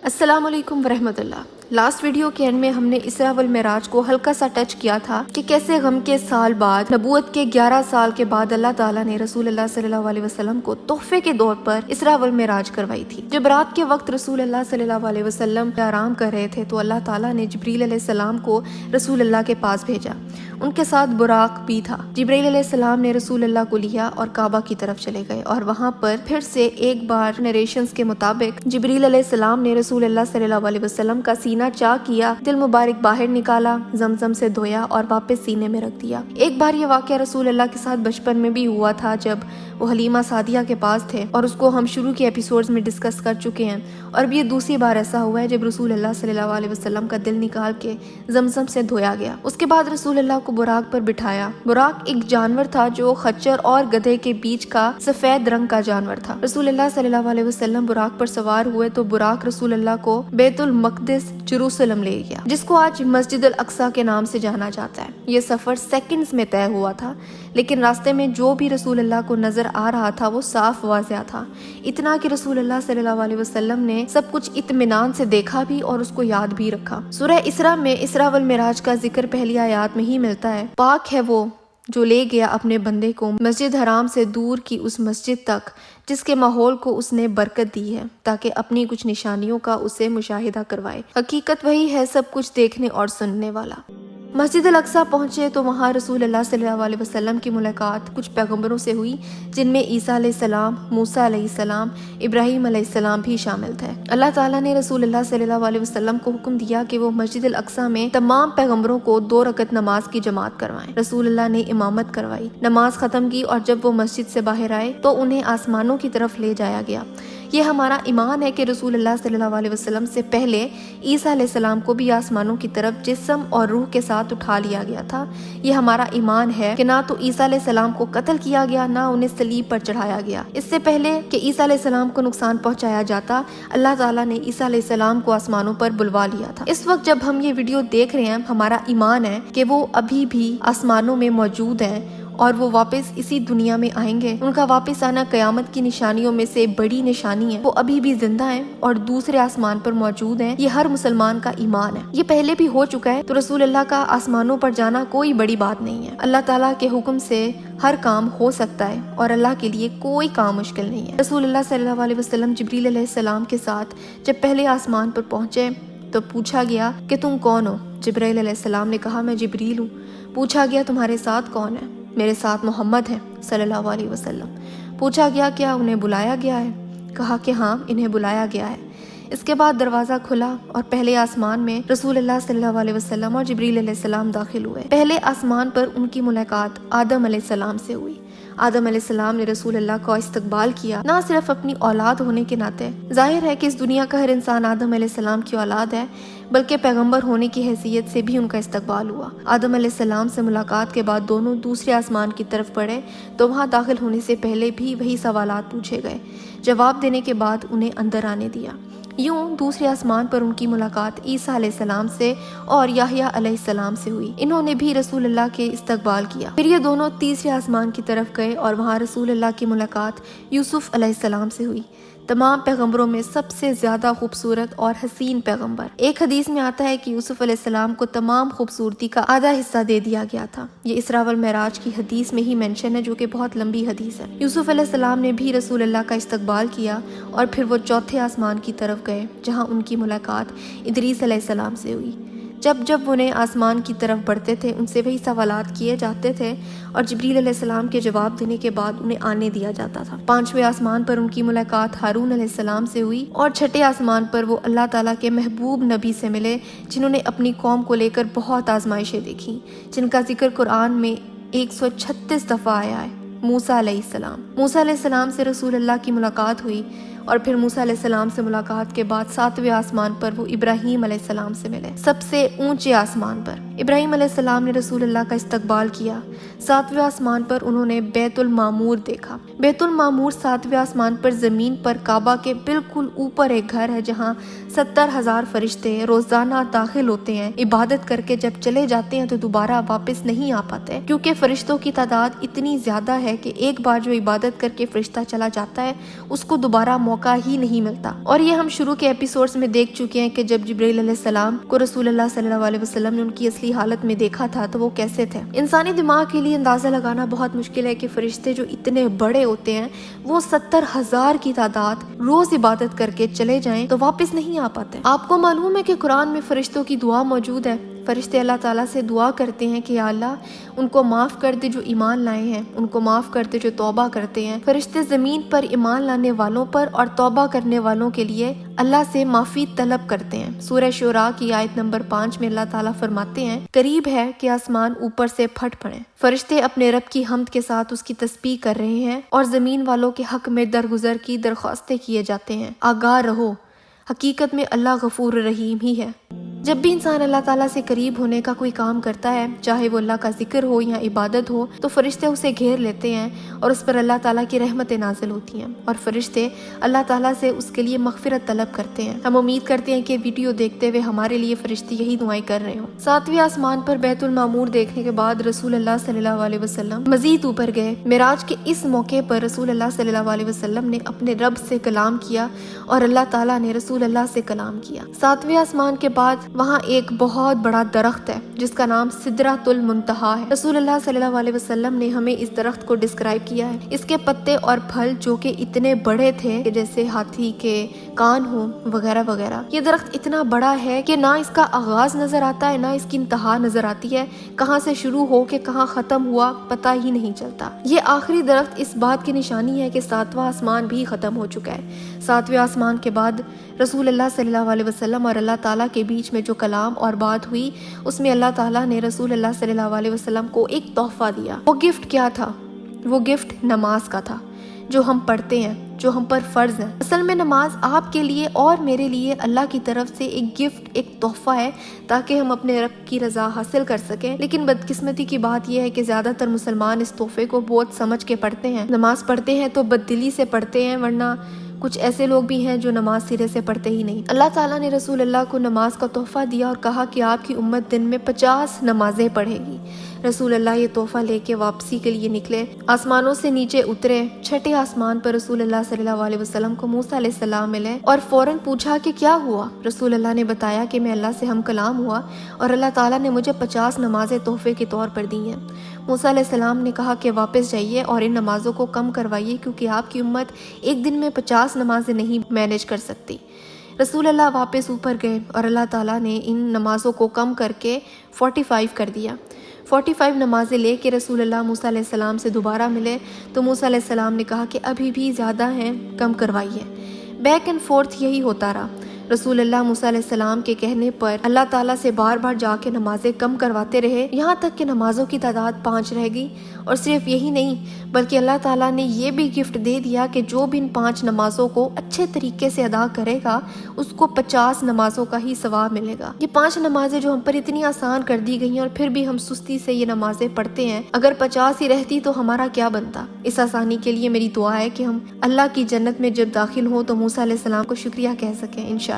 السلام علیکم ورحمۃ اللہ۔ لاسٹ ویڈیو کے اینڈ میں ہم نے اسراء والمعراج کو ہلکا سا ٹچ کیا تھا کہ کیسے غم کے سال بعد، نبوت کے 11 سال کے بعد اللہ تعالیٰ نے رسول اللہ صلی اللہ علیہ وسلم کو تحفے کے طور پر اسراء والمعراج کروائی تھی۔ جب رات کے وقت رسول اللہ صلی اللہ علیہ وسلم آرام کر رہے تھے تو اللہ تعالیٰ نے جبریل علیہ السلام کو رسول اللہ کے پاس بھیجا۔ ان کے ساتھ براق بھی تھا۔ جبریل علیہ السلام نے رسول اللہ کو لیا اور کعبہ کی طرف چلے گئے، اور وہاں پر پھر سے ایک بار نریشنز کے مطابق جبریل علیہ السلام نے رسول اللہ صلی اللہ علیہ وسلم کا سینہ چاک کیا، دل مبارک باہر نکالا، زمزم سے دھویا اور واپس سینے میں رکھ دیا۔ ایک بار یہ واقعہ رسول اللہ کے ساتھ بچپن میں بھی ہوا تھا، جب وہ حلیمہ سعدیہ کے پاس تھے، اور اس کو ہم شروع کے ایپیسوڈز میں ڈسکس کر چکے ہیں۔ اور اب یہ دوسری بار ایسا ہوا ہے جب رسول اللہ صلی اللہ علیہ وسلم کا دل نکال کے زمزم سے دھویا گیا۔ اس کے بعد رسول اللہ کو براق پر بٹھایا۔ براق ایک جانور تھا جو خچر اور گدھے کے بیچ کا سفید رنگ کا جانور تھا۔ رسول اللہ صلی اللہ علیہ وسلم براق پر سوار ہوئے تو براق رسول اللہ کو بیت المقدس جروسلم لے گیا، جس کو آج مسجد الاقصی کے نام سے جانا جاتا ہے۔ یہ سفر سیکنڈز میں طے ہوا تھا، لیکن راستے میں جو بھی رسول اللہ کو نظر آ رہا تھا وہ صاف واضح تھا، اتنا کہ رسول اللہ صلی اللہ علیہ وسلم نے سب کچھ اطمینان سے دیکھا بھی اور اس کو یاد بھی رکھا۔ سورہ اسراء میں اسراء والمعراج کا ذکر پہلی آیات میں ہی ملتا ہے۔ پاک ہے وہ جو لے گیا اپنے بندے کو مسجد حرام سے دور کی اس مسجد تک جس کے ماحول کو اس نے برکت دی ہے، تاکہ اپنی کچھ نشانیوں کا اسے مشاہدہ کروائے۔ حقیقت وہی ہے سب کچھ دیکھنے اور سننے والا۔ مسجد الاقصی پہنچے تو وہاں رسول اللہ صلی اللہ علیہ وسلم کی ملاقات کچھ پیغمبروں سے ہوئی، جن میں عیسیٰ علیہ السلام، موسیٰ علیہ السلام، ابراہیم علیہ السلام بھی شامل تھے۔ اللہ تعالیٰ نے رسول اللہ صلی اللہ علیہ وسلم کو حکم دیا کہ وہ مسجد الاقصی میں تمام پیغمبروں کو 2 رکعت نماز کی جماعت کروائیں۔ رسول اللہ نے امامت کروائی، نماز ختم کی، اور جب وہ مسجد سے باہر آئے تو انہیں آسمانوں کی طرف لے جایا گیا۔ یہ ہمارا ایمان ہے کہ رسول اللہ صلی اللہ علیہ وسلم سے پہلے عیسیٰ علیہ السلام کو بھی آسمانوں کی طرف جسم اور روح کے ساتھ اٹھا لیا گیا تھا۔ یہ ہمارا ایمان ہے کہ نہ تو عیسیٰ علیہ السلام کو قتل کیا گیا، نہ انہیں صلیب پر چڑھایا گیا۔ اس سے پہلے کہ عیسیٰ علیہ السلام کو نقصان پہنچایا جاتا، اللہ تعالیٰ نے عیسیٰ علیہ السلام کو آسمانوں پر بلوا لیا تھا۔ اس وقت جب ہم یہ ویڈیو دیکھ رہے ہیں، ہمارا ایمان ہے کہ وہ ابھی بھی آسمانوں میں موجود ہیں، اور وہ واپس اسی دنیا میں آئیں گے۔ ان کا واپس آنا قیامت کی نشانیوں میں سے بڑی نشانی ہے۔ وہ ابھی بھی زندہ ہیں اور دوسرے آسمان پر موجود ہیں۔ یہ ہر مسلمان کا ایمان ہے۔ یہ پہلے بھی ہو چکا ہے، تو رسول اللہ کا آسمانوں پر جانا کوئی بڑی بات نہیں ہے۔ اللہ تعالیٰ کے حکم سے ہر کام ہو سکتا ہے، اور اللہ کے لیے کوئی کام مشکل نہیں ہے۔ رسول اللہ صلی اللہ علیہ وسلم جبریل علیہ السلام کے ساتھ جب پہلے آسمان پر پہنچے تو پوچھا گیا کہ تم کون ہو؟ جبریل علیہ السلام نے کہا میں جبریل ہوں۔ پوچھا گیا تمہارے ساتھ کون ہے؟ میرے ساتھ محمد ہے صلی اللہ علیہ وسلم۔ پوچھا گیا کیا انہیں بلایا گیا ہے؟ کہا کہ ہاں انہیں بلایا گیا ہے۔ اس کے بعد دروازہ کھلا اور پہلے آسمان میں رسول اللہ صلی اللہ علیہ وسلم اور جبریل علیہ السلام داخل ہوئے۔ پہلے آسمان پر ان کی ملاقات آدم علیہ السلام سے ہوئی۔ آدم علیہ السلام نے رسول اللہ کا استقبال کیا، نہ صرف اپنی اولاد ہونے کے ناطے، ظاہر ہے کہ اس دنیا کا ہر انسان آدم علیہ السلام کی اولاد ہے، بلکہ پیغمبر ہونے کی حیثیت سے بھی ان کا استقبال ہوا۔ آدم علیہ السلام سے ملاقات کے بعد دونوں دوسرے آسمان کی طرف بڑھے تو وہاں داخل ہونے سے پہلے بھی وہی سوالات پوچھے گئے۔ جواب دینے کے بعد انہیں اندر آنے دیا۔ یوں دوسرے آسمان پر ان کی ملاقات عیسیٰ علیہ السلام سے اور یحییٰ علیہ السلام سے ہوئی۔ انہوں نے بھی رسول اللہ کے استقبال کیا۔ پھر یہ دونوں تیسرے آسمان کی طرف گئے اور وہاں رسول اللہ کی ملاقات یوسف علیہ السلام سے ہوئی، تمام پیغمبروں میں سب سے زیادہ خوبصورت اور حسین پیغمبر۔ ایک حدیث میں آتا ہے کہ یوسف علیہ السلام کو تمام خوبصورتی کا آدھا حصہ دے دیا گیا تھا۔ یہ اسراء والمعراج کی حدیث میں ہی مینشن ہے، جو کہ بہت لمبی حدیث ہے۔ یوسف علیہ السلام نے بھی رسول اللہ کا استقبال کیا اور پھر وہ چوتھے آسمان کی طرف گئے، جہاں ان کی ملاقات ادریس علیہ السلام سے ہوئی۔ جب انہیں آسمان کی طرف بڑھتے تھے ان سے وہی سوالات کیے جاتے تھے، اور جبریل علیہ السلام کے جواب دینے کے بعد انہیں آنے دیا جاتا تھا۔ 5ویں آسمان پر ان کی ملاقات ہارون علیہ السلام سے ہوئی، اور 6ٹھے آسمان پر وہ اللہ تعالیٰ کے محبوب نبی سے ملے، جنہوں نے اپنی قوم کو لے کر بہت آزمائشیں دیکھی، جن کا ذکر قرآن میں 136 دفعہ آیا ہے۔ موسیٰ علیہ السلام سے رسول اللہ کی ملاقات ہوئی، اور پھر موسیٰ علیہ السلام سے ملاقات کے بعد 7ویں آسمان پر وہ ابراہیم علیہ السلام سے ملے، سب سے اونچے آسمان پر۔ ابراہیم علیہ السلام نے رسول اللہ کا استقبال کیا۔ 7ویں آسمان پر انہوں نے بیت المعمور دیکھا۔ بیت المعمور 7ویں آسمان پر زمین پر کعبہ کے بالکل اوپر ایک گھر ہے، جہاں 70,000 فرشتے روزانہ داخل ہوتے ہیں، عبادت کر کے جب چلے جاتے ہیں تو دوبارہ واپس نہیں آ پاتے، کیونکہ فرشتوں کی تعداد اتنی زیادہ ہے کہ ایک بار جو عبادت عبادت کر کے فرشتہ چلا جاتا ہے اس کو دوبارہ موقع ہی نہیں ملتا۔ اور یہ ہم شروع کے ایپیسوڈز میں دیکھ چکے ہیں کہ جب جبرائیل علیہ السلام کو رسول اللہ صلی اللہ علیہ وسلم نے ان کی اصلی حالت میں دیکھا تھا تو وہ کیسے تھے۔ انسانی دماغ کے لیے اندازہ لگانا بہت مشکل ہے کہ فرشتے جو اتنے بڑے ہوتے ہیں وہ 70,000 کی تعداد روز عبادت کر کے چلے جائیں تو واپس نہیں آ پاتے۔ آپ کو معلوم ہے کہ قرآن میں فرشتوں کی دعا موجود ہے۔ فرشتے اللہ تعالیٰ سے دعا کرتے ہیں کہ یا اللہ ان کو معاف کر دے جو ایمان لائے ہیں، ان کو معاف کر دے جو توبہ کرتے ہیں۔ فرشتے زمین پر ایمان لانے والوں پر اور توبہ کرنے والوں کے لیے اللہ سے معافی طلب کرتے ہیں۔ سورہ شعراء کی آیت نمبر 5 میں اللہ تعالیٰ فرماتے ہیں قریب ہے کہ آسمان اوپر سے پھٹ پڑے۔ فرشتے اپنے رب کی حمد کے ساتھ اس کی تسبیح کر رہے ہیں اور زمین والوں کے حق میں درگزر کی درخواستیں کیے جاتے ہیں۔ آگاہ رہو، حقیقت میں اللہ غفور رحیم ہی ہے۔ جب بھی انسان اللہ تعالیٰ سے قریب ہونے کا کوئی کام کرتا ہے، چاہے وہ اللہ کا ذکر ہو یا عبادت ہو، تو فرشتے اسے گھیر لیتے ہیں اور اس پر اللہ تعالیٰ کی رحمتیں نازل ہوتی ہیں اور فرشتے اللہ تعالیٰ سے اس کے لیے مغفرت طلب کرتے ہیں۔ ہم امید کرتے ہیں کہ ویڈیو دیکھتے ہوئے ہمارے لیے فرشتے یہی دعائیں کر رہے ہوں۔ 7ویں آسمان پر بیت المعمور دیکھنے کے بعد رسول اللہ صلی اللہ علیہ وسلم مزید اوپر گئے۔ معراج کے اس موقع پر رسول اللہ صلی اللہ علیہ وسلم نے اپنے رب سے کلام کیا اور اللہ تعالیٰ نے رسول اللہ سے کلام کیا۔ 7ویں آسمان کے بعد وہاں ایک بہت بڑا درخت ہے جس کا نام سدرۃ المنتہا ہے۔ رسول اللہ صلی اللہ علیہ وسلم نے ہمیں اس درخت کو ڈسکرائب کیا ہے۔ اس کے پتے اور پھل جو کہ اتنے بڑے تھے کہ جیسے ہاتھی کے کان ہوں وغیرہ وغیرہ۔ یہ درخت اتنا بڑا ہے کہ نہ اس کا آغاز نظر آتا ہے نہ اس کی انتہا نظر آتی ہے، کہاں سے شروع ہو کے کہاں ختم ہوا پتہ ہی نہیں چلتا۔ یہ آخری درخت اس بات کی نشانی ہے کہ 7واں آسمان بھی ختم ہو چکا ہے۔ 7ویں آسمان کے بعد رسول اللہ صلی اللہ علیہ وسلم اور اللہ تعالیٰ کے بیچ میں جو کلام اور بات ہوئی اس میں اللہ تعالیٰ نے رسول اللہ صلی اللہ علیہ وسلم کو ایک تحفہ دیا۔ وہ گفٹ کیا تھا؟ وہ گفٹ نماز کا تھا جو ہم پڑھتے ہیں، جو ہم پر فرض ہے۔ اصل میں نماز آپ کے لیے اور میرے لیے اللہ کی طرف سے ایک گفٹ، ایک تحفہ ہے تاکہ ہم اپنے رب کی رضا حاصل کر سکیں۔ لیکن بدقسمتی کی بات یہ ہے کہ زیادہ تر مسلمان اس تحفے کو بہت سمجھ کے پڑھتے ہیں۔ نماز پڑھتے ہیں تو بددلی سے پڑھتے ہیں، ورنہ کچھ ایسے لوگ بھی ہیں جو نماز سرے سے پڑھتے ہی نہیں۔ اللہ تعالیٰ نے رسول اللہ کو نماز کا تحفہ دیا اور کہا کہ آپ کی امت دن میں 50 نمازیں پڑھے گی۔ رسول اللہ یہ تحفہ لے کے واپسی کے لیے نکلے، آسمانوں سے نیچے اترے۔ 6ٹھے آسمان پر رسول اللہ صلی اللہ علیہ وسلم کو موسیٰ علیہ السلام ملے اور فوراً پوچھا کہ کیا ہوا۔ رسول اللہ نے بتایا کہ میں اللہ سے ہم کلام ہوا اور اللہ تعالیٰ نے مجھے 50 نمازیں تحفے کے طور پر دی ہیں۔ موسیٰ علیہ السلام نے کہا کہ واپس جائیے اور ان نمازوں کو کم کروائیے کیونکہ آپ کی امت ایک دن میں 50 نمازیں نہیں مینیج کر سکتی۔ رسول اللہ واپس اوپر گئے اور اللہ تعالیٰ نے ان نمازوں کو کم کر کے 45 کر دیا۔ 45 نمازیں لے کے رسول اللہ موسیٰ علیہ السلام سے دوبارہ ملے تو موسیٰ علیہ السلام نے کہا کہ ابھی بھی زیادہ ہیں، کم کروائیے۔ بیک اینڈ فورتھ یہی ہوتا رہا۔ رسول اللہ موسیٰ علیہ السلام کے کہنے پر اللہ تعالیٰ سے بار بار جا کے نمازیں کم کرواتے رہے، یہاں تک کہ نمازوں کی تعداد 5 رہ گئی۔ اور صرف یہی نہیں بلکہ اللہ تعالیٰ نے یہ بھی گفٹ دے دیا کہ جو بھی ان 5 نمازوں کو اچھے طریقے سے ادا کرے گا اس کو 50 نمازوں کا ہی ثواب ملے گا۔ یہ 5 نمازیں جو ہم پر اتنی آسان کر دی گئی ہیں اور پھر بھی ہم سستی سے یہ نمازیں پڑھتے ہیں، اگر 50 ہی رہتی تو ہمارا کیا بنتا۔ اس آسانی کے لیے میری دعا ہے کہ ہم اللہ کی جنت میں جب داخل ہوں تو موسیٰ علیہ السلام کو شکریہ کہہ سکیں انشاءاللہ۔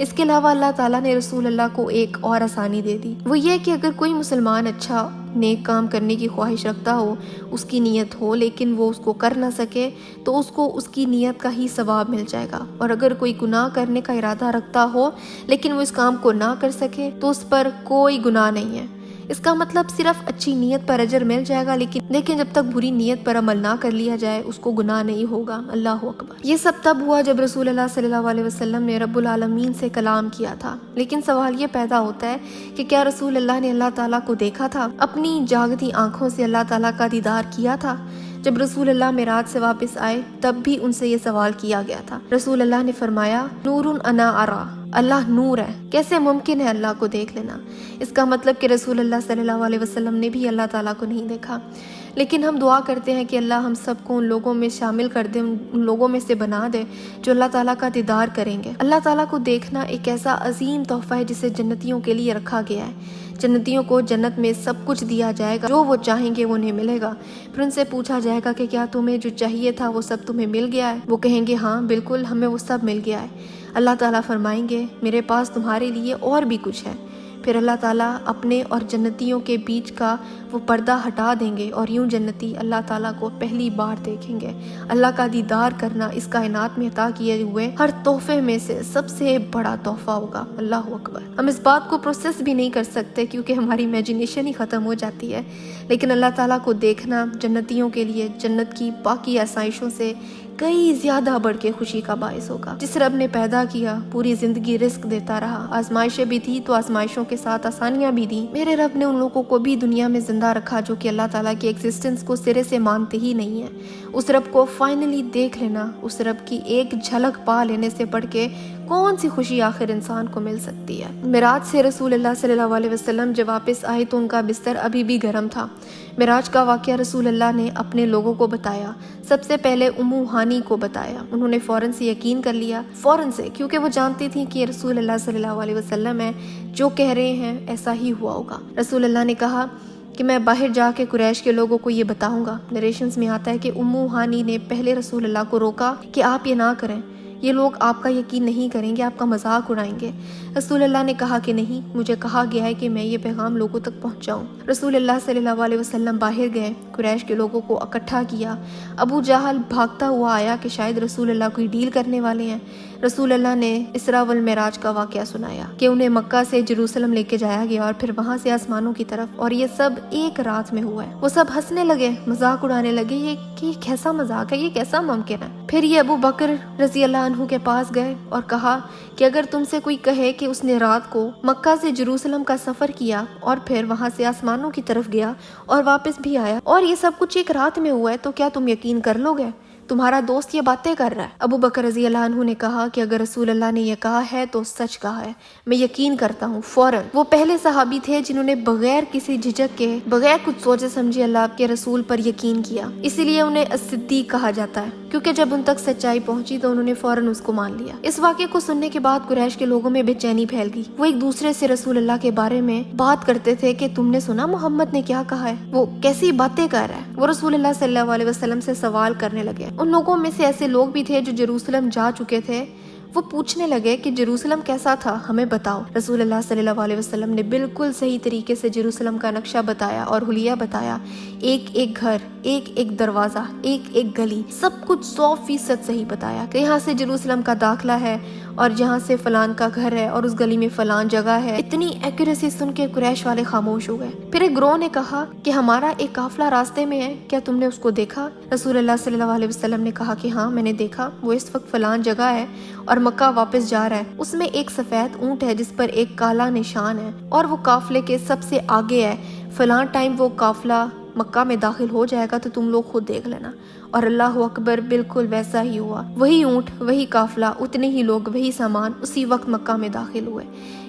اس کے علاوہ اللہ تعالیٰ نے رسول اللہ کو ایک اور آسانی دے دی، وہ یہ کہ اگر کوئی مسلمان اچھا نیک کام کرنے کی خواہش رکھتا ہو، اس کی نیت ہو لیکن وہ اس کو کر نہ سکے تو اس کو اس کی نیت کا ہی ثواب مل جائے گا، اور اگر کوئی گناہ کرنے کا ارادہ رکھتا ہو لیکن وہ اس کام کو نہ کر سکے تو اس پر کوئی گناہ نہیں ہے۔ اس کا مطلب صرف اچھی نیت پر اجر مل جائے گا، لیکن جب تک بری نیت پر عمل نہ کر لیا جائے اس کو گناہ نہیں ہوگا۔ اللہ اکبر۔ یہ سب تب ہوا جب رسول اللہ صلی اللہ علیہ وسلم نے رب العالمین سے کلام کیا تھا، لیکن سوال یہ پیدا ہوتا ہے کہ کیا رسول اللہ نے اللہ تعالیٰ کو دیکھا تھا؟ اپنی جاگتی آنکھوں سے اللہ تعالیٰ کا دیدار کیا تھا؟ جب رسول اللہ معراج سے واپس آئے تب بھی ان سے یہ سوال کیا گیا تھا۔ رسول اللہ نے فرمایا نور انا ارا، اللہ نور ہے، کیسے ممکن ہے اللہ کو دیکھ لینا؟ اس کا مطلب کہ رسول اللہ صلی اللہ علیہ وسلم نے بھی اللہ تعالیٰ کو نہیں دیکھا۔ لیکن ہم دعا کرتے ہیں کہ اللہ ہم سب کو ان لوگوں میں شامل کر دے، ان لوگوں میں سے بنا دے جو اللہ تعالیٰ کا دیدار کریں گے۔ اللہ تعالیٰ کو دیکھنا ایک ایسا عظیم تحفہ ہے جسے جنتیوں کے لیے رکھا گیا ہے۔ جنتیوں کو جنت میں سب کچھ دیا جائے گا، جو وہ چاہیں گے وہ انہیں ملے گا۔ پھر ان سے پوچھا جائے گا کہ کیا تمہیں جو چاہیے تھا وہ سب تمہیں مل گیا ہے؟ وہ کہیں گے ہاں بالکل، ہمیں وہ سب مل گیا ہے۔ اللہ تعالیٰ فرمائیں گے میرے پاس تمہارے لیے اور بھی کچھ ہے، پھر اللہ تعالیٰ اپنے اور جنتیوں کے بیچ کا وہ پردہ ہٹا دیں گے اور یوں جنتی اللہ تعالیٰ کو پہلی بار دیکھیں گے۔ اللہ کا دیدار کرنا اس کائنات میں عطا کیے ہوئے ہر تحفے میں سے سب سے بڑا تحفہ ہوگا۔ اللہ اکبر۔ ہم اس بات کو پروسیس بھی نہیں کر سکتے کیونکہ ہماری امیجنیشن ہی ختم ہو جاتی ہے، لیکن اللہ تعالیٰ کو دیکھنا جنتیوں کے لیے جنت کی باقی آسائشوں سے کئی زیادہ بڑھ کے خوشی کا باعث ہوگا۔ جس رب نے پیدا کیا پوری زندگی رزق دیتا رہا، آزمائشیں بھی تھی تو آزمائشوں کے ساتھ آسانیاں بھی دی۔ میرے رب نے ان لوگوں کو بھی دنیا میں زندہ رکھا جو کہ اللہ تعالیٰ کی ایگزسٹنس کو سرے سے مانتے ہی نہیں ہیں۔ اس رب کو فائنلی دیکھ لینا، اس رب کی ایک جھلک پا لینے سے بڑھ کے کون سی خوشی آخر انسان کو مل سکتی ہے۔ معراج سے رسول اللہ صلی اللہ علیہ وسلم جب واپس آئے تو ان کا بستر ابھی بھی گرم تھا۔ معراج کا واقعہ رسول اللہ نے اپنے لوگوں کو بتایا، سب سے پہلے امو ہانی کو بتایا۔ انہوں نے فوراً سے یقین کر لیا، فوراً سے، کیونکہ وہ جانتی تھیں کہ یہ رسول اللہ صلی اللہ علیہ وسلم ہے، جو کہہ رہے ہیں ایسا ہی ہوا ہوگا۔ رسول اللہ نے کہا کہ میں باہر جا کے قریش کے لوگوں کو یہ بتاؤں گا۔ نریشنز میں آتا ہے کہ امو ہانی نے پہلے رسول اللہ کو روکا کہ آپ یہ نہ کریں، یہ لوگ آپ کا یقین نہیں کریں گے، آپ کا مذاق اڑائیں گے۔ رسول اللہ نے کہا کہ نہیں، مجھے کہا گیا ہے کہ میں یہ پیغام لوگوں تک پہنچاؤں۔ رسول اللہ صلی اللہ علیہ وسلم باہر گئے، قریش کے لوگوں کو اکٹھا کیا۔ ابو جہل بھاگتا ہوا آیا کہ شاید رسول اللہ کوئی ڈیل کرنے والے ہیں۔ رسول اللہ نے اسراء والمعراج کا واقعہ سنایا کہ انہیں مکہ سے جروسلم لے کے جایا گیا اور پھر وہاں سے آسمانوں کی طرف، اور یہ سب ایک رات میں ہوا ہے۔ وہ سب ہنسنے لگے، مذاق اڑانے لگے، یہ کیسا مذاق ہے، یہ کیسا ممکن ہے۔ پھر یہ ابو بکر رضی اللہ عنہ کے پاس گئے اور کہا کہ اگر تم سے کوئی کہے کہ اس نے رات کو مکہ سے جروسلم کا سفر کیا اور پھر وہاں سے آسمانوں کی طرف گیا اور واپس بھی آیا اور یہ سب کچھ ایک رات میں ہوا ہے، تو کیا تم یقین کر لو گے؟ تمہارا دوست یہ باتیں کر رہا ہے۔ ابو بکر رضی اللہ عنہ نے کہا کہ اگر رسول اللہ نے یہ کہا ہے تو سچ کہا ہے، میں یقین کرتا ہوں فوراً۔ وہ پہلے صحابی تھے جنہوں نے بغیر کسی جھجک کے، بغیر کچھ سوچے سمجھے اللہ کے رسول پر یقین کیا، اسی لیے انہیں الصدیق کہا جاتا ہے، کیونکہ جب ان تک سچائی پہنچی تو انہوں نے فوراً اس کو مان لیا۔ اس واقعے کو سننے کے بعد قریش کے لوگوں میں بے چینی پھیل گئی۔ وہ ایک دوسرے سے رسول اللہ کے بارے میں بات کرتے تھے کہ تم نے سنا محمد نے کیا کہا ہے، وہ کیسی باتیں کر رہا ہے۔ وہ رسول اللہ صلی اللہ علیہ وسلم سے سوال کرنے لگے۔ ان لوگوں میں سے ایسے لوگ بھی تھے جو جروسلم جا چکے تھے، وہ پوچھنے لگے کہ جروسلم کیسا تھا، ہمیں بتاؤ۔ رسول اللہ صلی اللہ علیہ وسلم نے بالکل صحیح طریقے سے جروسلم کا نقشہ بتایا اور حلیہ بتایا، ایک ایک گھر، ایک ایک دروازہ، ایک ایک گلی، سب کچھ 100% صحیح بتایا کہ یہاں سے جروسلم کا داخلہ ہے اور جہاں سے فلان کا گھر ہے اور اس گلی میں فلان جگہ ہے۔ اتنی ایکوریسی سن کے قریش والے خاموش ہو گئے۔ پھر ایک گروہ نے کہا کہ ہمارا ایک قافلہ راستے میں ہے، کیا تم نے اس کو دیکھا؟ رسول اللہ صلی اللہ علیہ وسلم نے کہا کہ ہاں میں نے دیکھا، وہ اس وقت فلان جگہ ہے اور مکہ واپس جا رہا ہے، اس میں ایک سفید اونٹ ہے جس پر ایک کالا نشان ہے اور وہ قافلے کے سب سے آگے ہے، فلان ٹائم وہ قافلہ مکہ میں داخل ہو جائے گا تو تم لوگ خود دیکھ لینا۔ اور اللہ اکبر، بالکل ویسا ہی ہوا، وہی اونٹ، وہی قافلہ، اتنے ہی لوگ، وہی سامان اسی وقت مکہ میں داخل ہوئے۔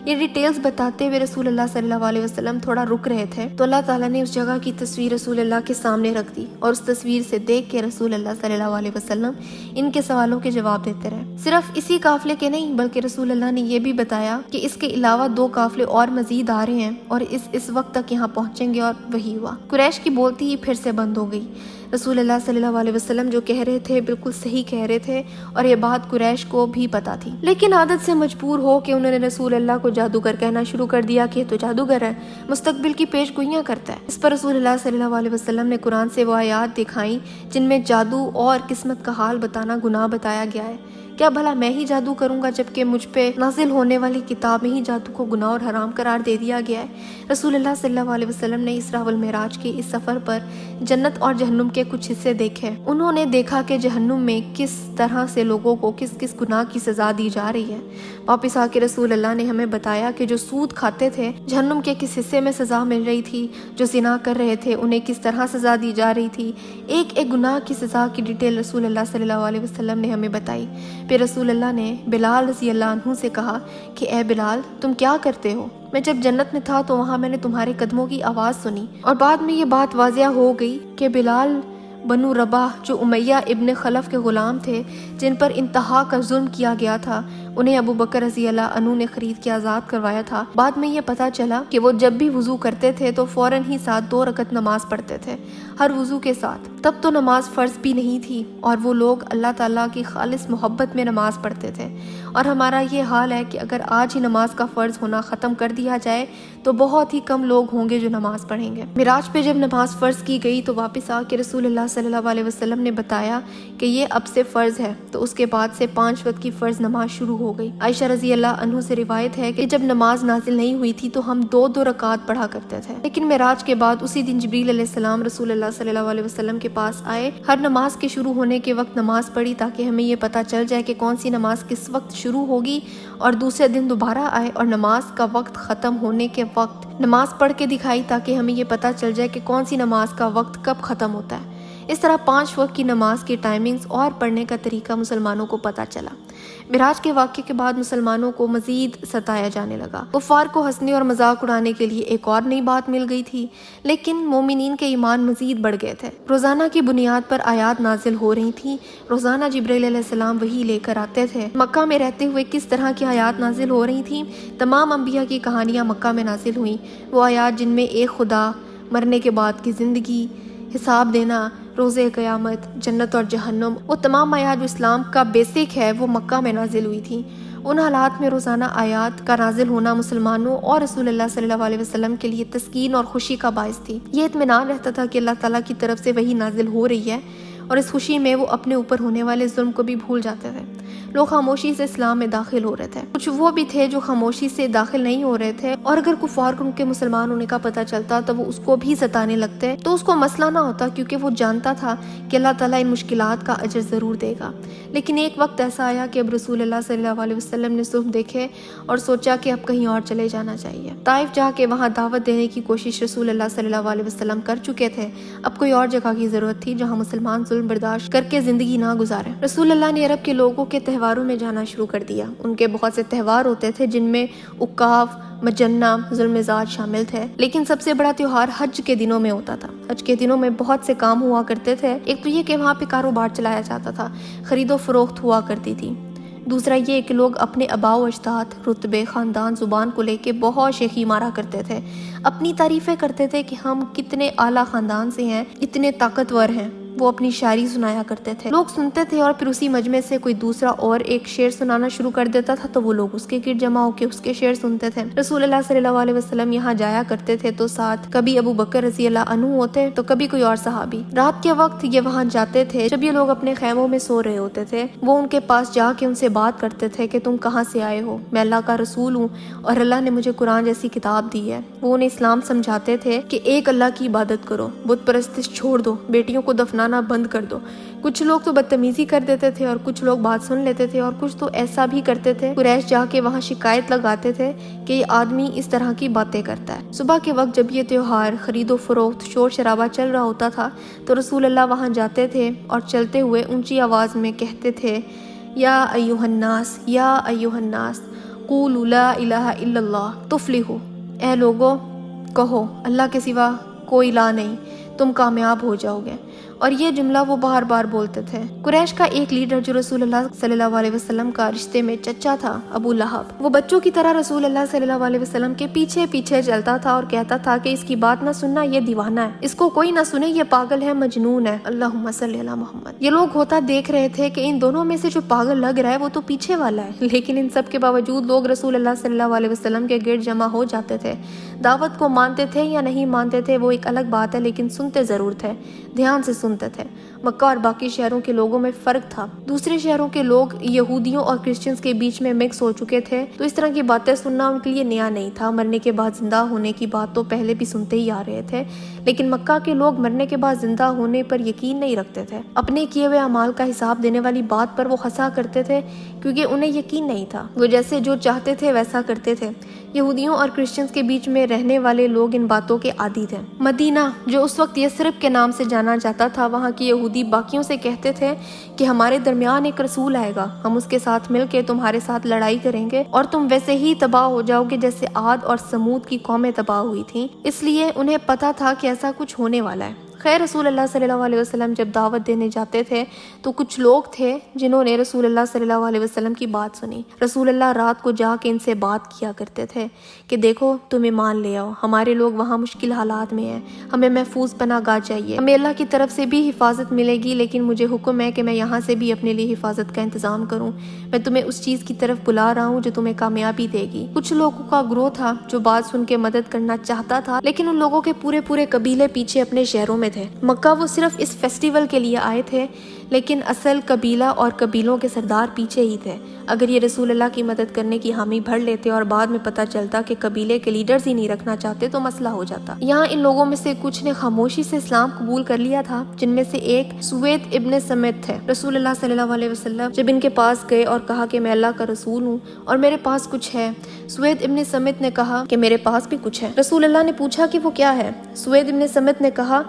یہ ڈیٹیلز بتاتے ہوئے رسول اللہ صلی اللہ علیہ وسلم تھوڑا رک رہے تھے تو اللہ تعالیٰ نے اس جگہ کی تصویر رسول اللہ کے سامنے رکھ دی اور اس تصویر سے دیکھ کے رسول اللہ صلی اللہ علیہ وسلم ان کے سوالوں کے جواب دیتے رہے۔ صرف اسی قافلے کے نہیں بلکہ رسول اللہ نے یہ بھی بتایا کہ اس کے علاوہ 2 قافلے اور مزید آ رہے ہیں اور اس وقت تک یہاں پہنچیں گے، اور وہی ہوا۔ قریش کی بولتی ہی پھر سے بند ہو گئی۔ رسول اللہ صلی اللہ علیہ وسلم جو کہہ رہے تھے بالکل صحیح کہہ رہے تھے اور یہ بات قریش کو بھی پتا تھی، لیکن عادت سے مجبور ہو کہ انہوں نے رسول اللہ کو جادوگر کہنا شروع کر دیا کہ یہ تو جادوگر ہے، مستقبل کی پیش گوئیاں کرتا ہے۔ اس پر رسول اللہ صلی اللہ علیہ وسلم نے قرآن سے وہ آیات دکھائیں جن میں جادو اور قسمت کا حال بتانا گناہ بتایا گیا ہے۔ کیا بھلا میں ہی جادو کروں گا جبکہ مجھ پہ نازل ہونے والی کتاب میں ہی جادو کو گناہ اور حرام قرار دے دیا گیا ہے۔ رسول اللہ صلی اللہ علیہ وسلم نے اسراء والمعراج کے اس سفر پر جنت اور جہنم کے کچھ حصے دیکھے۔ انہوں نے دیکھا کہ جہنم میں کس طرح سے لوگوں کو کس کس گناہ کی سزا دی جا رہی ہے۔ واپس آ کے رسول اللہ نے ہمیں بتایا کہ جو سود کھاتے تھے جہنم کے کس حصے میں سزا مل رہی تھی، جو زنا کر رہے تھے انہیں کس طرح سزا دی جا رہی تھی۔ ایک ایک گناہ کی سزا کی ڈیٹیل رسول اللہ صلی اللہ علیہ وسلم نے ہمیں بتائی۔ پھر رسول اللہ نے بلال رضی اللہ عنہ سے کہا کہ اے بلال، تم کیا کرتے ہو؟ میں جب جنت میں تھا تو وہاں میں نے تمہارے قدموں کی آواز سنی، اور بعد میں یہ بات واضح ہو گئی کہ بلال بنو رباح جو امیہ ابن خلف کے غلام تھے جن پر انتہا کا ظلم کیا گیا تھا، انہیں ابو بکر رضی اللہ عنہ نے خرید کے آزاد کروایا تھا۔ بعد میں یہ پتہ چلا کہ وہ جب بھی وضو کرتے تھے تو فوراً ہی ساتھ 2 رکعت نماز پڑھتے تھے ہر وضو کے ساتھ۔ تب تو نماز فرض بھی نہیں تھی اور وہ لوگ اللہ تعالیٰ کی خالص محبت میں نماز پڑھتے تھے، اور ہمارا یہ حال ہے کہ اگر آج ہی نماز کا فرض ہونا ختم کر دیا جائے تو بہت ہی کم لوگ ہوں گے جو نماز پڑھیں گے۔ معراج پہ جب نماز فرض کی گئی تو واپس آ کے رسول اللہ صلی اللہ علیہ وسلم نے بتایا کہ یہ اب سے فرض ہے، تو اس کے بعد سے 5 وقت کی فرض نماز شروع ہو گئی۔ عائشہ رضی اللہ عنہ سے روایت ہے کہ جب نماز نازل نہیں ہوئی تھی تو ہم 2 رکعات پڑھا کرتے تھے، لیکن معراج کے بعد اسی دن جبریل علیہ السلام رسول اللہ صلی اللہ علیہ وسلم کے پاس آئے، ہر نماز کے شروع ہونے کے وقت نماز پڑھی تاکہ ہمیں یہ پتہ چل جائے کہ کون سی نماز کس وقت شروع ہوگی، اور دوسرے دن دوبارہ آئے اور نماز کا وقت ختم ہونے کے وقت نماز پڑھ کے دکھائی تاکہ ہمیں یہ پتہ چل جائے کہ کون سی نماز کا وقت کب ختم ہوتا ہے۔ اس طرح 5 وقت کی نماز کی ٹائمنگز اور پڑھنے کا طریقہ مسلمانوں کو پتہ چلا۔ معراج کے واقعے کے بعد مسلمانوں کو مزید ستایا جانے لگا۔ کفار کو ہنسنے اور مذاق اڑانے کے لیے ایک اور نئی بات مل گئی تھی، لیکن مومنین کے ایمان مزید بڑھ گئے تھے۔ روزانہ کی بنیاد پر آیات نازل ہو رہی تھیں، روزانہ جبرائیل علیہ السلام وحی لے کر آتے تھے۔ مکہ میں رہتے ہوئے کس طرح کی آیات نازل ہو رہی تھیں؟ تمام انبیاء کی کہانیاں مکہ میں نازل ہوئیں، وہ آیات جن میں ایک خدا، مرنے کے بعد کی زندگی، حساب دینا، روز قیامت، جنت اور جہنم، وہ تمام آیات جو اسلام کا بیسک ہے وہ مکہ میں نازل ہوئی تھیں۔ ان حالات میں روزانہ آیات کا نازل ہونا مسلمانوں اور رسول اللہ صلی اللہ علیہ وسلم کے لیے تسکین اور خوشی کا باعث تھی۔ یہ اطمینان رہتا تھا کہ اللہ تعالیٰ کی طرف سے وحی نازل ہو رہی ہے، اور اس خوشی میں وہ اپنے اوپر ہونے والے ظلم کو بھی بھول جاتے تھے۔ لوگ خاموشی سے اسلام میں داخل ہو رہے تھے، کچھ وہ بھی تھے جو خاموشی سے داخل نہیں ہو رہے تھے، اور اگر کفار کو ان کے مسلمان ہونے کا پتہ چلتا تو وہ اس کو بھی ستانے لگتے، تو اس کو مسئلہ نہ ہوتا کیونکہ وہ جانتا تھا کہ اللہ تعالیٰ ان مشکلات کا اجر ضرور دے گا۔ لیکن ایک وقت ایسا آیا کہ اب رسول اللہ صلی اللہ علیہ وسلم نے ظلم دیکھے اور سوچا کہ اب کہیں اور چلے جانا چاہیے۔ طائف جا کے وہاں دعوت دینے کی کوشش رسول اللہ صلی اللہ علیہ وسلم کر چکے تھے، اب کوئی اور جگہ کی ضرورت تھی جہاں مسلمان ظلم برداشت کر کے زندگی نہ گزارے۔ رسول اللہ نے عرب کے لوگوں کے تہواروں میں جانا شروع کر دیا۔ ان کے بہت سے تہوار ہوتے تھے جن میں عکاف، مجنہ، ذوالمجاز شامل تھے، لیکن سب سے بڑا تہوار حج کے دنوں میں ہوتا تھا۔ حج کے دنوں میں بہت سے کام ہوا کرتے تھے، ایک تو یہ کہ وہاں پہ کاروبار چلایا جاتا تھا، خرید و فروخت ہوا کرتی تھی۔ دوسرا یہ کہ لوگ اپنے آباء و اجداد، رتبے، خاندان، زبان کو لے کے بہت شیخی مارا کرتے تھے، اپنی تعریفیں کرتے تھے کہ ہم کتنے اعلیٰ خاندان سے ہیں، اتنے طاقتور ہیں۔ وہ اپنی شاعری سنایا کرتے تھے، لوگ سنتے تھے، اور پھر اسی مجمع سے کوئی دوسرا اور ایک شعر سنانا شروع کر دیتا تھا تو وہ لوگ اس کے گرد جمع ہو کے اس کے شعر سنتے تھے۔ رسول اللہ صلی اللہ علیہ وسلم یہاں جایا کرتے تھے تو ساتھ کبھی ابو بکر رضی اللہ عنہ ہوتے تو کبھی کوئی اور صحابی۔ رات کے وقت یہ وہاں جاتے تھے، جب یہ لوگ اپنے خیموں میں سو رہے ہوتے تھے، وہ ان کے پاس جا کے ان سے بات کرتے تھے کہ تم کہاں سے آئے ہو؟ میں اللہ کا رسول ہوں اور اللہ نے مجھے قرآن جیسی کتاب دی ہے۔ وہ انہیں اسلام سمجھاتے تھے کہ ایک اللہ کی عبادت کرو، بت پرستش چھوڑ دو، بیٹیوں کو دفنانا بند کر دو۔ کچھ لوگ تو بدتمیزی کر دیتے تھے اور کچھ لوگ بات سن لیتے تھے، اور کچھ تو ایسا بھی کرتے تھے، قریش جا کے وہاں شکایت لگاتے تھے کہ یہ آدمی اس طرح کی باتیں کرتا ہے۔ صبح کے وقت جب یہ تہوار، خرید و فروخت، شور شرابہ چل رہا ہوتا تھا تو رسول اللہ وہاں جاتے تھے اور چلتے ہوئے اونچی آواز میں کہتے تھے، یا ایھا الناس، یا ایھا الناس، قولوا لا الہ الا اللہ تفلحوا، اے لوگو کہو اللہ کے سوا کوئی الہ نہیں، تم کامیاب ہو جاؤ گے۔ اور یہ جملہ وہ بار بار بولتے تھے۔ قریش کا ایک لیڈر جو رسول اللہ صلی اللہ علیہ وسلم کا رشتے میں چچا تھا، ابو لہب، وہ بچوں کی طرح رسول اللہ صلی اللہ علیہ وسلم کے پیچھے پیچھے چلتا تھا اور کہتا تھا کہ اس کی بات نہ سننا، یہ دیوانہ ہے، اس کو کوئی نہ سنے، یہ پاگل ہے، مجنون ہے، اللہم صلی علی محمد۔ یہ لوگ ہوتا دیکھ رہے تھے کہ ان دونوں میں سے جو پاگل لگ رہا ہے وہ تو پیچھے والا ہے، لیکن ان سب کے باوجود لوگ رسول اللہ صلی اللہ علیہ وسلم کے گرد جمع ہو جاتے تھے۔ دعوت کو مانتے تھے یا نہیں مانتے تھے وہ ایک الگ بات ہے، لیکن سنتے ضرور تھے، دھیان سے سنتے تھے۔ مکہ اور باقی شہروں کے لوگوں میں فرق تھا، دوسرے شہروں کے لوگ یہودیوں اور کرسچنز کے بیچ میں مکس ہو چکے تھے، تو اس طرح کی باتیں سننا ان کے لیے نیا نہیں تھا۔ مرنے کے بعد زندہ ہونے کی بات تو پہلے بھی سنتے ہی آ رہے تھے، لیکن مکہ کے لوگ مرنے کے بعد زندہ ہونے پر یقین نہیں رکھتے تھے۔ اپنے کیے ہوئے اعمال کا حساب دینے والی بات پر وہ ہنسا کرتے تھے کیونکہ انہیں یقین نہیں تھا، وہ جیسے جو چاہتے تھے ویسا کرتے تھے۔ یہودیوں اور کرسچنز کے بیچ میں رہنے والے لوگ ان باتوں کے عادی تھے۔ مدینہ جو اس وقت یثرب کے نام سے جانا جاتا تھا، وہاں کے یہودی باقیوں سے کہتے تھے کہ ہمارے درمیان ایک رسول آئے گا، ہم اس کے ساتھ مل کے تمہارے ساتھ لڑائی کریں گے اور تم ویسے ہی تباہ ہو جاؤ گے جیسے عاد اور سمود کی قومیں تباہ ہوئی تھیں۔ اس لیے انہیں پتا تھا کہ ایسا کچھ ہونے والا ہے۔ خیر رسول اللہ صلی اللہ علیہ وسلم جب دعوت دینے جاتے تھے تو کچھ لوگ تھے جنہوں نے رسول اللہ صلی اللہ علیہ وسلم کی بات سنی۔ رسول اللہ رات کو جا کے ان سے بات کیا کرتے تھے کہ دیکھو تم ایمان لے آؤ، ہمارے لوگ وہاں مشکل حالات میں ہیں، ہمیں محفوظ پناہ گاہ چاہیے، ہمیں اللہ کی طرف سے بھی حفاظت ملے گی، لیکن مجھے حکم ہے کہ میں یہاں سے بھی اپنے لیے حفاظت کا انتظام کروں۔ میں تمہیں اس چیز کی طرف بلا رہا ہوں جو تمہیں کامیابی دے گی۔ کچھ لوگوں کا گروہ تھا جو بات سن کے مدد کرنا چاہتا تھا، لیکن ان لوگوں کے پورے قبیلے پیچھے اپنے شہروں میں تھے۔ مکہ وہ صرف اس فیسٹیول کے لیے آئے تھے، لیکن اصل قبیلہ اور قبیلوں کے سردار پیچھے ہی تھے۔ اگر یہ رسول اللہ کی مدد کرنے کی حامی بھر لیتے اور بعد میں پتہ چلتا کہ قبیلے کے لیڈرز ہی نہیں رکھنا چاہتے تو مسئلہ ہو جاتا۔ یہاں ان لوگوں میں سے کچھ نے خاموشی سے اسلام قبول کر لیا تھا، جن میں سے ایک سوید ابن سمت تھے۔ رسول اللہ صلی اللہ علیہ وسلم جب ان کے پاس گئے اور کہا کہ میں اللہ کا رسول ہوں اور میرے پاس کچھ ہے، سوید ابن سمت نے کہا کہ میرے پاس بھی کچھ ہے۔ رسول اللہ نے پوچھا کہ وہ کیا ہے؟ سوید ابن سمت نے کہا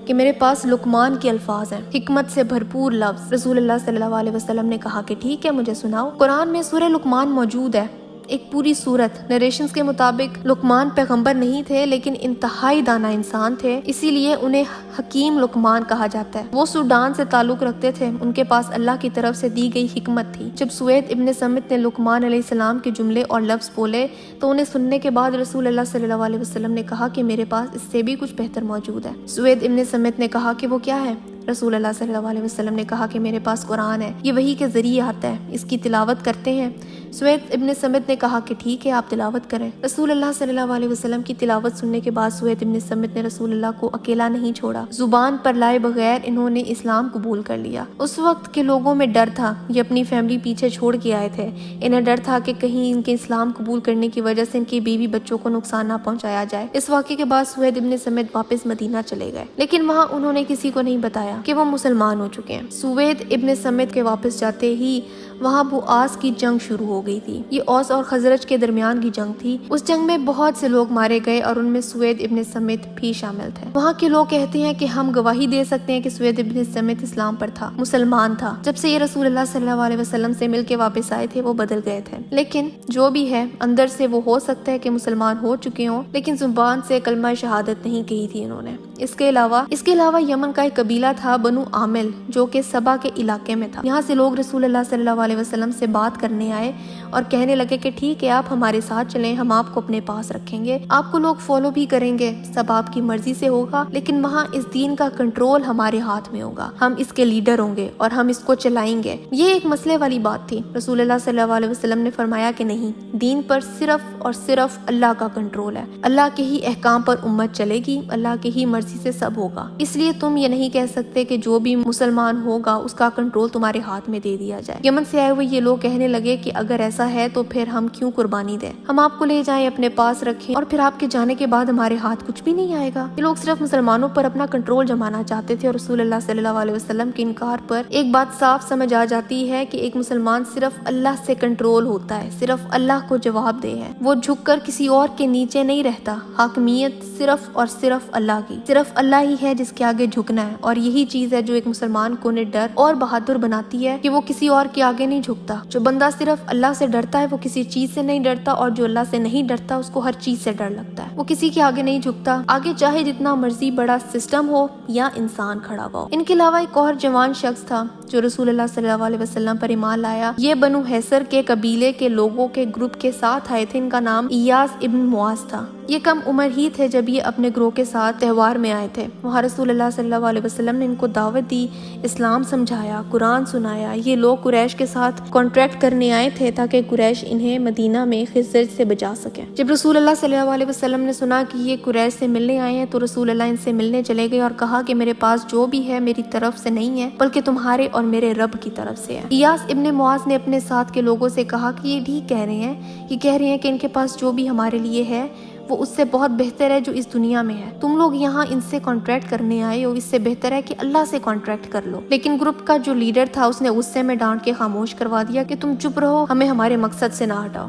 کہ میرے پاس لقمان کے الفاظ ہیں، حکمت سے بھرپور لفظ۔ رسول اللہ صلی اللہ علیہ وسلم نے کہا کہ ٹھیک ہے، مجھے سناؤ۔ قرآن میں سورہ لقمان موجود ہے، ایک پوری سورت۔ نریشنز کے مطابق لقمان پیغمبر نہیں تھے، لیکن انتہائی دانا انسان تھے، اسی لیے انہیں حکیم لقمان کہا جاتا ہے۔ وہ سوڈان سے تعلق رکھتے تھے، ان کے پاس اللہ کی طرف سے دی گئی حکمت تھی۔ جب سوید ابن سمت نے لقمان علیہ السلام کے جملے اور لفظ بولے تو انہیں سننے کے بعد رسول اللہ صلی اللہ علیہ وسلم نے کہا کہ میرے پاس اس سے بھی کچھ بہتر موجود ہے۔ سوید ابن سمت نے کہا کہ وہ کیا ہے؟ رسول اللہ صلی اللہ علیہ وسلم نے کہا کہ میرے پاس قرآن ہے، یہ وحی کے ذریعے آتا ہے، اس کی تلاوت کرتے ہیں۔ سوید ابن سمت نے کہا کہ ٹھیک ہے، آپ تلاوت کریں۔ رسول اللہ صلی اللہ علیہ وسلم کی تلاوت سننے کے بعد سوید ابن سمت نے رسول اللہ کو اکیلا نہیں چھوڑا، زبان پر لائے بغیر انہوں نے اسلام قبول کر لیا۔ اس وقت کے لوگوں میں ڈر تھا، یہ اپنی فیملی پیچھے چھوڑ کے آئے تھے، انہیں ڈر تھا کہ کہیں ان کے اسلام قبول کرنے کی وجہ سے ان کی بیوی بچوں کو نقصان نہ پہنچایا جائے۔ اس واقعے کے بعد سوید ابن سمت واپس مدینہ چلے گئے، لیکن وہاں انہوں نے کسی کو نہیں بتایا کہ وہ مسلمان ہو چکے ہیں۔ سوید ابن سمت کے واپس جاتے ہی وہاں بؤاس کی جنگ شروع ہو گئی تھی۔ یہ اوس اور خزرج کے درمیان کی جنگ تھی۔ اس جنگ میں بہت سے لوگ مارے گئے اور ان میں سوید ابن سمت بھی شامل تھے۔ وہاں کے لوگ کہتے ہیں کہ ہم گواہی دے سکتے ہیں کہ سوید ابن سمت اسلام پر تھا، مسلمان تھا۔ جب سے یہ رسول اللہ صلی اللہ علیہ وسلم سے مل کے واپس آئے تھے وہ بدل گئے تھے، لیکن جو بھی ہے اندر سے وہ ہو سکتا ہے کہ مسلمان ہو چکے ہوں، لیکن زبان سے کلمہ شہادت نہیں کہی تھی انہوں نے۔ اس کے علاوہ یمن کا ایک قبیلہ تھا بنو عامل، جو کہ سبا کے علاقے میں تھا۔ یہاں سے لوگ رسول اللہ صلی اللہ علیہ وسلم سے بات کرنے آئے اور کہنے لگے کہ ٹھیک ہے، آپ ہمارے ساتھ چلیں، ہم آپ کو اپنے پاس رکھیں گے، آپ کو لوگ فالو بھی کریں گے، سب آپ کی مرضی سے ہوگا، لیکن وہاں اس دین کا کنٹرول ہمارے ہاتھ میں ہوگا، ہم اس کے لیڈر ہوں گے اور ہم اس کو چلائیں گے۔ یہ ایک مسئلے والی بات تھی۔ رسول اللہ صلی اللہ علیہ وسلم نے فرمایا کہ نہیں، دین پر صرف اور صرف اللہ کا کنٹرول ہے، اللہ کے ہی احکام پر امت چلے گی، اللہ کی ہی مرضی سے سب ہوگا، اس لیے تم یہ نہیں کہہ سکتے کہ جو بھی مسلمان ہوگا اس کا کنٹرول تمہارے ہاتھ میں دے دیا جائے۔ یمن سے آئے ہوئے یہ لوگ کہنے لگے کہ اگر ایسا ہے تو پھر ہم کیوں قربانی دیں، ہم آپ کو لے جائیں، اپنے پاس رکھیں اور پھر آپ کے جانے کے بعد ہمارے ہاتھ کچھ بھی نہیں آئے گا۔ یہ لوگ صرف مسلمانوں پر اپنا کنٹرول جمانا چاہتے تھے، اور رسول اللہ صلی اللہ علیہ وسلم کے انکار پر ایک بات صاف سمجھ آ جاتی ہے کہ ایک مسلمان صرف اللہ سے کنٹرول ہوتا ہے، صرف اللہ کو جواب دے ہے، وہ جھک کر کسی اور کے نیچے نہیں رہتا۔ حاکمیت صرف اور صرف اللہ کی، صرف اللہ ہی ہے جس کے آگے جھکنا ہے، اور یہی چیز ہے جو ایک مسلمان کو نڈر اور بہادر بناتی ہے کہ وہ کسی اور کے آگے نہیں جھکتا۔ جو بندہ صرف اللہ سے ڈرتا ہے وہ کسی چیز سے نہیں ڈرتا، اور جو اللہ سے نہیں ڈرتا اس کو ہر چیز سے ڈر لگتا ہے، وہ کسی کے آگے نہیں جھکتا، آگے چاہے جتنا مرضی بڑا سسٹم ہو یا انسان کھڑا ہوا ہو۔ ان کے علاوہ ایک اور جوان شخص تھا جو رسول اللہ صلی اللہ علیہ وسلم پر ایمان لایا۔ یہ بنو حیسر کے قبیلے کے لوگوں کے گروپ کے ساتھ آئے تھے، ان کا نام ایاس ابن معاذ تھا۔ یہ کم عمر ہی تھے جب یہ اپنے گروہ کے ساتھ تہوار میں آئے تھے۔ وہاں رسول اللہ صلی اللہ علیہ وسلم نے ان کو دعوت دی، اسلام سمجھایا، قرآن سنایا۔ یہ لوگ قریش کے ساتھ کانٹریکٹ کرنے آئے تھے تاکہ قریش انہیں مدینہ میں خزرج سے بچا سکیں۔ جب رسول اللہ صلی اللہ علیہ وسلم نے سنا کہ یہ قریش سے ملنے آئے ہیں تو رسول اللہ ان سے ملنے چلے گئے اور کہا کہ میرے پاس جو بھی ہے میری طرف سے نہیں ہے بلکہ تمہارے اور میرے رب کی طرف سے ہے۔ ایاس ابن معاذ نے اپنے ساتھ کے لوگوں سے کہا کہ یہ ٹھیک کہہ رہے ہیں، یہ کہہ رہے ہیں کہ ان کے پاس جو بھی ہمارے لیے ہے وہ اس سے بہت بہتر ہے جو اس دنیا میں ہے، تم لوگ یہاں ان سے کانٹریکٹ کرنے آئے ہو، اس سے بہتر ہے کہ اللہ سے کانٹریکٹ کر لو۔ لیکن گروپ کا جو لیڈر تھا اس نے غصے میں ڈانٹ کے خاموش کروا دیا کہ تم چپ رہو، ہمیں ہمارے مقصد سے نہ ہٹاؤ۔